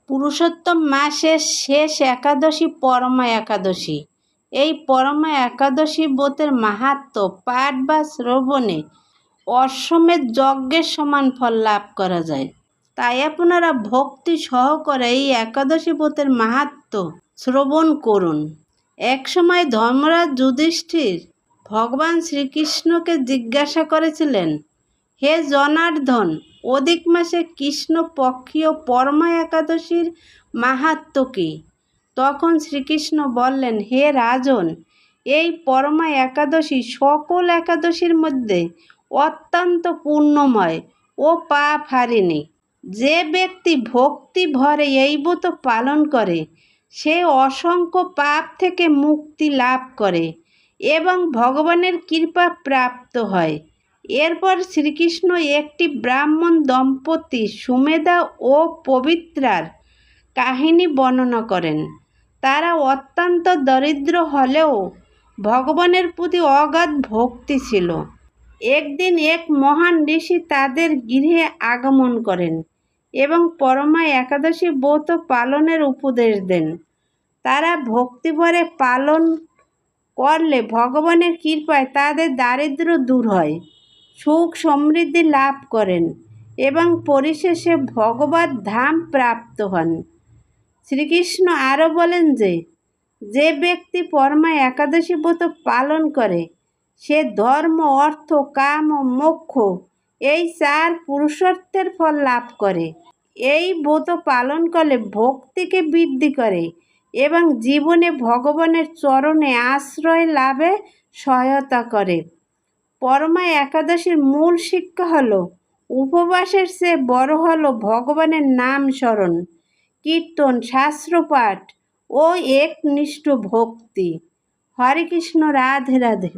পুরুষোত্তম মাসের শেষ একাদশী পরমা একাদশী। এই পরমা একাদশী ব্রতের মাহাত্ম্য পাঠ বা শ্রবণে অশ্বমেধ যজ্ঞের সমান ফল লাভ করা যায়। তাই আপনারা ভক্তি সহকারে এই একাদশী ব্রতের মাহাত্ম্য শ্রবণ করুন। একসময় ধর্মরাজ যুধিষ্ঠির ভগবান শ্রীকৃষ্ণকে জিজ্ঞাসা করেছিলেন, হে জনার্দন, অধিক মাসে কৃষ্ণপক্ষীয় পরমা একাদশীর মাহাত্ম্য কী? তখন শ্রীকৃষ্ণ বললেন, হে রাজন, এই পরমা একাদশী সকল একাদশীর মধ্যে অত্যন্ত পুণ্যময় ও পাপ হারিণী। যে ব্যক্তি ভক্তি ভরে এই ব্রত পালন করে সে অসংখ্য পাপ থেকে মুক্তি লাভ করে এবং ভগবানের কৃপা প্রাপ্ত হয়। এরপর শ্রীকৃষ্ণ একটি ব্রাহ্মণ দম্পতি সুমেধা ও পবিত্রার কাহিনী বর্ণনা করেন। তারা অত্যন্ত দরিদ্র হলেও ভগবানের প্রতি অগাধ ভক্তি ছিল। একদিন এক মহান ঋষি তাদের গৃহে আগমন করেন এবং পরমা একাদশী ব্রত পালনের উপদেশ দেন। তারা ভক্তিভরে পালন করলে ভগবানের কৃপায় তাদের দারিদ্র্য দূর হয়, সুখ সমৃদ্ধি লাভ করেন এবং পরিশেষে ভগবত ধাম প্রাপ্ত হন। শ্রীকৃষ্ণ আরও বলেন যে ব্যক্তি পরমা একাদশী ব্রত পালন করে সে ধর্ম, অর্থ, কাম ও মোক্ষ এই 4 পুরুষার্থের ফল লাভ করে। এই ব্রত পালন করলে ভক্তিকে বৃদ্ধি করে এবং জীবনে ভগবানের চরণে আশ্রয় লাভে সহায়তা করে। পরমা একাদশীর মূল শিক্ষা হলো উপবাসের চেয়ে বড় হলো ভগবানের নাম স্মরণ, কীর্তন, শাস্ত্রপাঠ ও একনিষ্ঠ ভক্তি। হরে কৃষ্ণ, রাধে রাধে।